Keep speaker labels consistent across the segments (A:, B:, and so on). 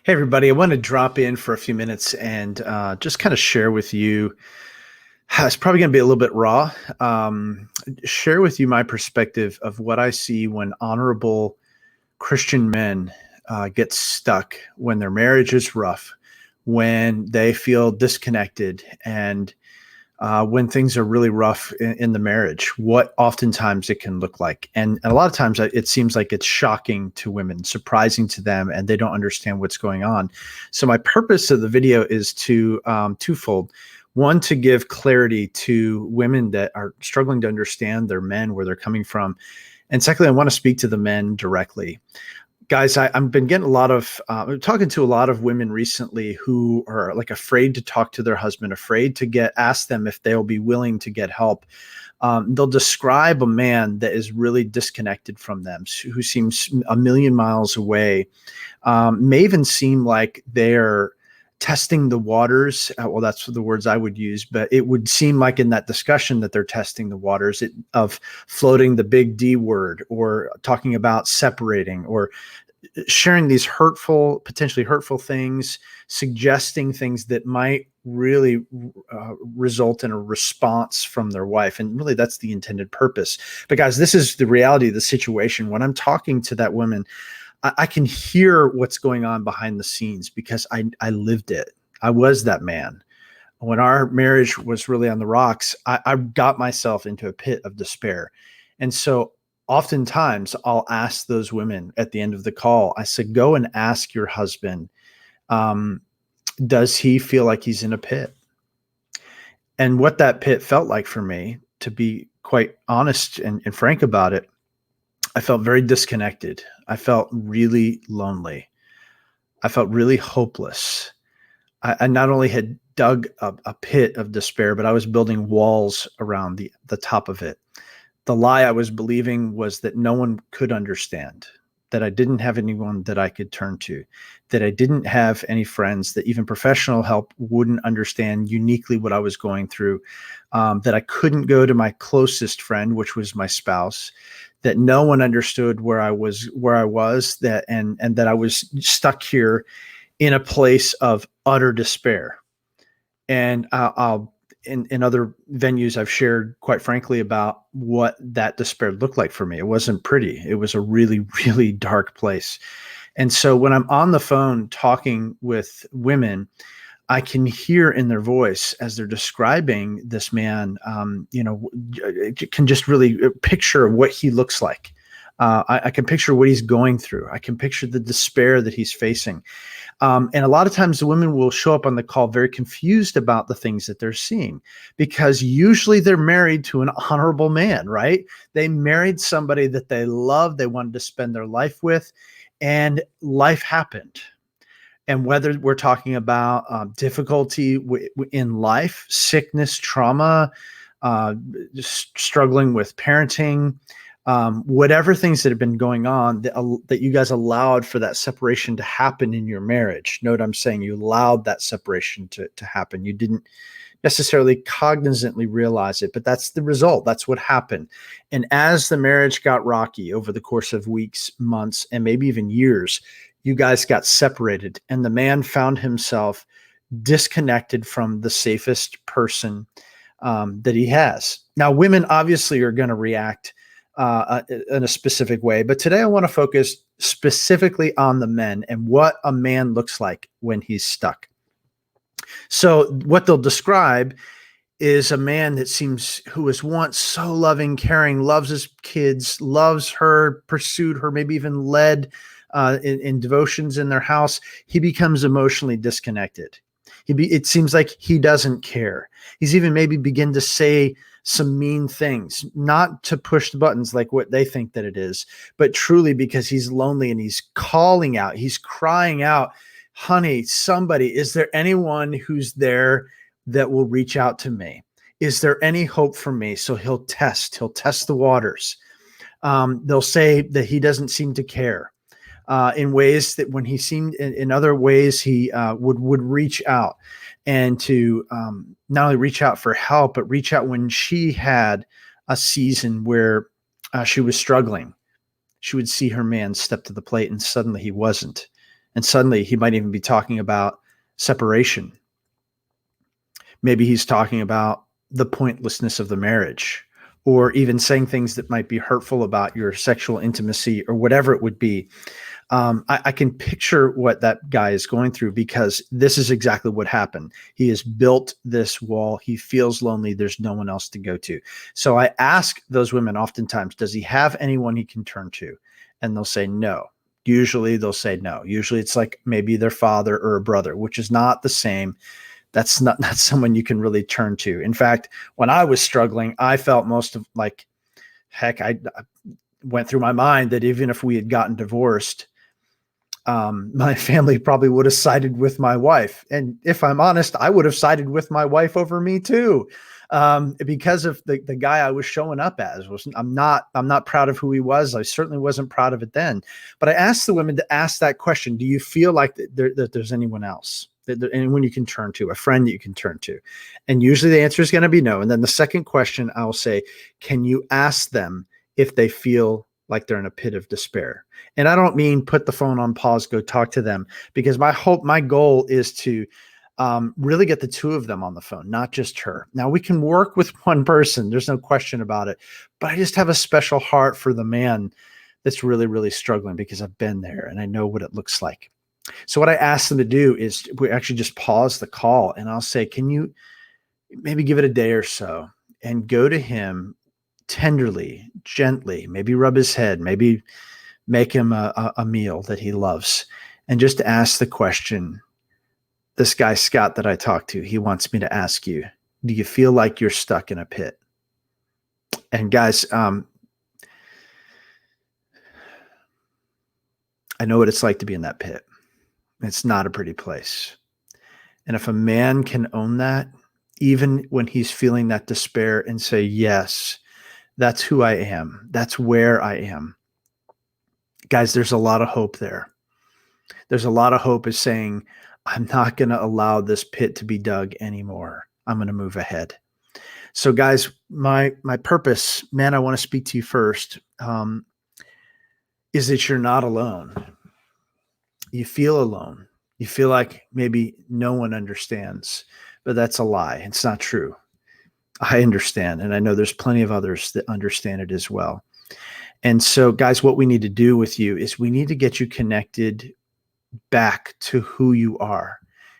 A: Hey, everybody. I want to drop in for a few minutes and just kind of share with you. It's probably going to be a little bit raw. Share with you my perspective of what I see when honorable Christian men get stuck, when their marriage is rough, when they feel disconnected, and when things are really rough in the marriage, what oftentimes it can look like. And a lot of times it seems like it's shocking to women, surprising to them, and they don't understand what's going on. So my purpose of the video is to twofold. One, to give clarity to women that are struggling to understand their men, where they're coming from. And secondly, I want to speak to the men directly. Guys, I've been getting a lot of talking to a lot of women recently who are like afraid to talk to their husband, afraid to ask them if they'll be willing to get help. They'll describe a man that is really disconnected from them, who seems a million miles away. May even seem like they're testing the waters. Well, that's the words I would use, but it would seem like in that discussion that they're testing the waters of floating the big D word, or talking about separating, or sharing these potentially hurtful things, suggesting things that might really result in a response from their wife. And really, that's the intended purpose. But guys, this is the reality of the situation. When I'm talking to that woman, I can hear what's going on behind the scenes because I lived it. I was that man. When our marriage was really on the rocks, I got myself into a pit of despair. And so oftentimes I'll ask those women at the end of the call, I said, go and ask your husband, does he feel like he's in a pit? And what that pit felt like for me, to be quite honest and frank about it, I felt very disconnected. I felt really lonely. I felt really hopeless. I not only had dug a pit of despair, but I was building walls around the top of it. The lie I was believing was that no one could understand, that I didn't have anyone that I could turn to, that I didn't have any friends, that even professional help wouldn't understand uniquely what I was going through, that I couldn't go to my closest friend, which was my spouse, that no one understood where I was, that and that I was stuck here in a place of utter despair. And I'll in other venues, I've shared quite frankly about what that despair looked like for me. It wasn't pretty. It was a really, really dark place. And so when I'm on the phone talking with women, I can hear in their voice as they're describing this man, can just really picture what he looks like. I can picture what he's going through. I can picture the despair that he's facing. And a lot of times the women will show up on the call very confused about the things that they're seeing, because usually they're married to an honorable man, right? They married somebody that they love, they wanted to spend their life with, and life happened. And whether we're talking about difficulty in life, sickness, trauma, struggling with parenting, whatever things that have been going on that you guys allowed for that separation to happen in your marriage. Note I'm saying you allowed that separation to happen. You didn't necessarily cognizantly realize it, but that's the result. That's what happened. And as the marriage got rocky over the course of weeks, months, and maybe even years, you guys got separated, and the man found himself disconnected from the safest person that he has. Now, women obviously are going to react in a specific way, but today I want to focus specifically on the men and what a man looks like when he's stuck. So what they'll describe is a man that seems, who was once so loving, caring, loves his kids, loves her, pursued her, maybe even led in devotions in their house. He becomes emotionally disconnected. It seems like he doesn't care. He's even maybe begin to say some mean things, not to push the buttons like what they think that it is, but truly because he's lonely and he's calling out, he's crying out, honey, somebody, is there anyone who's there that will reach out to me? Is there any hope for me? So he'll test the waters. They'll say that he doesn't seem to care in ways that when he seemed in other ways, he would reach out, and to not only reach out for help, but reach out when she had a season where she was struggling. She would see her man step to the plate and suddenly he wasn't. And suddenly he might even be talking about separation. Maybe he's talking about the pointlessness of the marriage, or even saying things that might be hurtful about your sexual intimacy or whatever it would be. I can picture what that guy is going through, because this is exactly what happened. He has built this wall. He feels lonely. There's no one else to go to. So I ask those women oftentimes, does he have anyone he can turn to? And they'll say no. Usually they'll say no. Usually it's like maybe their father or a brother, which is not the same. That's not someone you can really turn to. In fact, when I was struggling, I felt most of like, heck, I went through my mind that even if we had gotten divorced, my family probably would have sided with my wife. And if I'm honest, I would have sided with my wife over me too. Because of the guy I was showing up as. I'm not proud of who he was. I certainly wasn't proud of it then. But I asked the women to ask that question. Do you feel like that there's anyone else? Anyone you can turn to, a friend that you can turn to? And usually the answer is going to be no. And then the second question, I'll say, can you ask them if they feel like they're in a pit of despair? And I don't mean put the phone on pause, go talk to them, because my goal is to really get the two of them on the phone, not just her. Now we can work with one person. There's no question about it, but I just have a special heart for the man that's really, really struggling, because I've been there and I know what it looks like. So what I ask them to do is we actually just pause the call, and I'll say, can you maybe give it a day or so and go to him tenderly, gently, maybe rub his head, maybe make him a meal that he loves, and just ask the question, this guy, Scott, that I talked to, he wants me to ask you, do you feel like you're stuck in a pit? And guys, I know what it's like to be in that pit. It's not a pretty place. And if a man can own that, even when he's feeling that despair, and say, yes, that's who I am. That's where I am. Guys, there's a lot of hope there. There's a lot of hope is saying, I'm not going to allow this pit to be dug anymore. I'm going to move ahead. So guys, my purpose, man, I want to speak to you first, is that you're not alone. You feel alone. You feel like maybe no one understands, but that's a lie. It's not true. I understand. And I know there's plenty of others that understand it as well. And so guys, what we need to do with you is we need to get you connected back to who you are,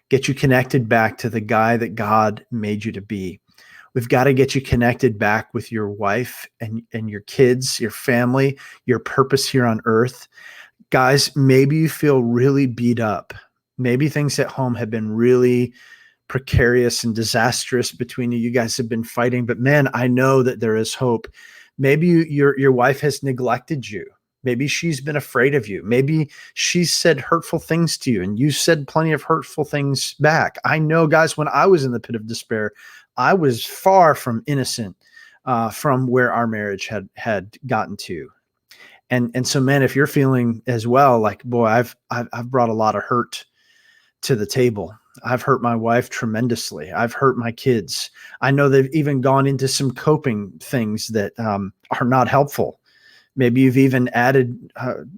A: get you connected back to the guy that God made you to be. We've got to get you connected back with your wife and your kids, your family, your purpose here on earth. Guys, maybe you feel really beat up. Maybe things at home have been really precarious and disastrous between you. You guys have been fighting, but man, I know that there is hope. Maybe your wife has neglected you. Maybe she's been afraid of you. Maybe she's said hurtful things to you and you said plenty of hurtful things back. I know, guys, when I was in the pit of despair, I was far from innocent from where our marriage had gotten to. And so, man, if you're feeling as well, like, boy, I've brought a lot of hurt to the table. I've hurt my wife tremendously. I've hurt my kids. I know they've even gone into some coping things that are not helpful. Maybe you've even added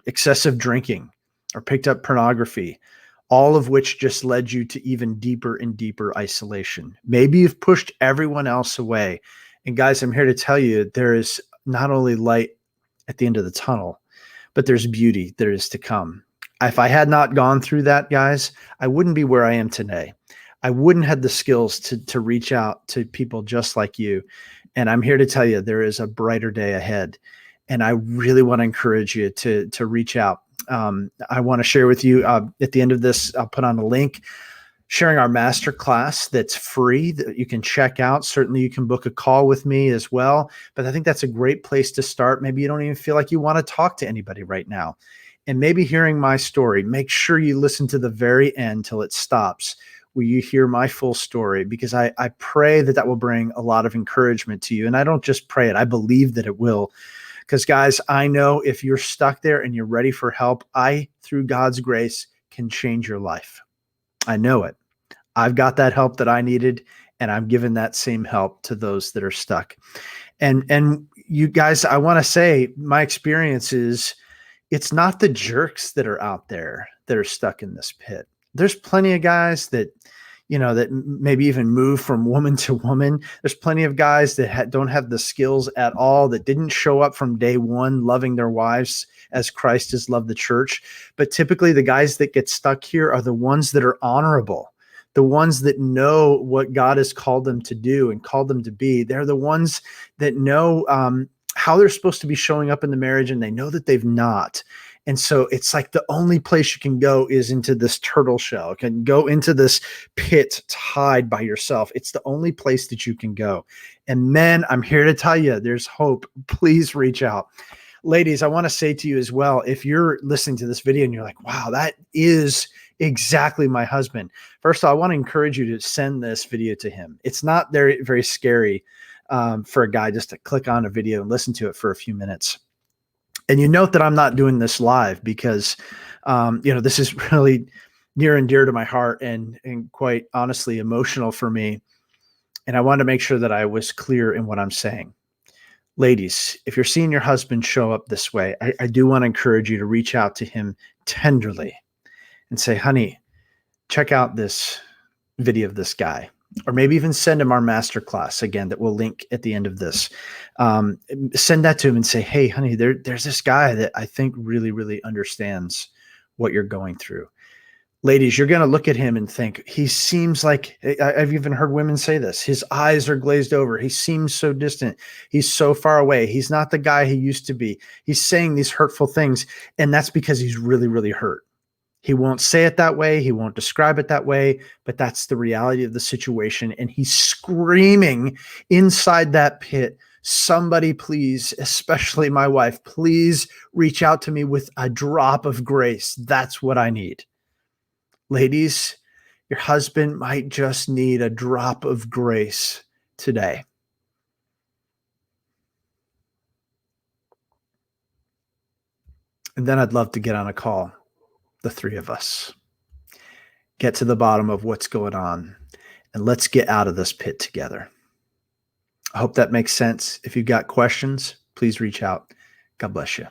A: excessive drinking or picked up pornography, all of which just led you to even deeper and deeper isolation. Maybe you've pushed everyone else away. And guys, I'm here to tell you, there is not only light at the end of the tunnel, but there's beauty that is to come. If I had not gone through that, guys, I wouldn't be where I am today. I wouldn't have the skills to reach out to people just like you. And I'm here to tell you, there is a brighter day ahead. And I really want to encourage you to reach out. I want to share with you at the end of this, I'll put on a link sharing our masterclass that's free that you can check out. Certainly you can book a call with me as well. But I think that's a great place to start. Maybe you don't even feel like you want to talk to anybody right now. And maybe hearing my story, make sure you listen to the very end till it stops, where you hear my full story, because I pray that will bring a lot of encouragement to you. And I don't just pray it, I believe that it will. Because guys, I know if you're stuck there and you're ready for help, I, through God's grace, can change your life. I know it. I've got that help that I needed, and I'm giving that same help to those that are stuck. And you guys, I want to say my experience is it's not the jerks that are out there that are stuck in this pit. There's plenty of guys that, that maybe even move from woman to woman. There's plenty of guys that don't have the skills at all, that didn't show up from day one loving their wives as Christ has loved the church. But typically the guys that get stuck here are the ones that are honorable, the ones that know what God has called them to do and called them to be. They're the ones that know how they're supposed to be showing up in the marriage, and they know that they've not. And so it's like the only place you can go is into this turtle shell. You can go into this pit to hide by yourself. It's the only place that you can go. And men, I'm here to tell you, there's hope. Please reach out. Ladies, I want to say to you as well, if you're listening to this video and you're like, wow, that is exactly my husband. First of all, I want to encourage you to send this video to him. It's not very, very scary for a guy just to click on a video and listen to it for a few minutes. And you note that I'm not doing this live because, this is really near and dear to my heart and quite honestly emotional for me. And I wanted to make sure that I was clear in what I'm saying. Ladies, if you're seeing your husband show up this way, I do want to encourage you to reach out to him tenderly and say, honey, check out this video of this guy. Or maybe even send him our masterclass again that we'll link at the end of this. Send that to him and say, hey, honey, there's this guy that I think really, really understands what you're going through. Ladies, you're going to look at him and think, he seems like, I've even heard women say this, his eyes are glazed over. He seems so distant. He's so far away. He's not the guy he used to be. He's saying these hurtful things. And that's because he's really, really hurt. He won't say it that way. He won't describe it that way, but that's the reality of the situation. And he's screaming inside that pit, somebody please, especially my wife, please reach out to me with a drop of grace. That's what I need. Ladies, your husband might just need a drop of grace today. And then I'd love to get on a call, the three of us, get to the bottom of what's going on, and let's get out of this pit together. I hope that makes sense. If you've got questions, please reach out. God bless you.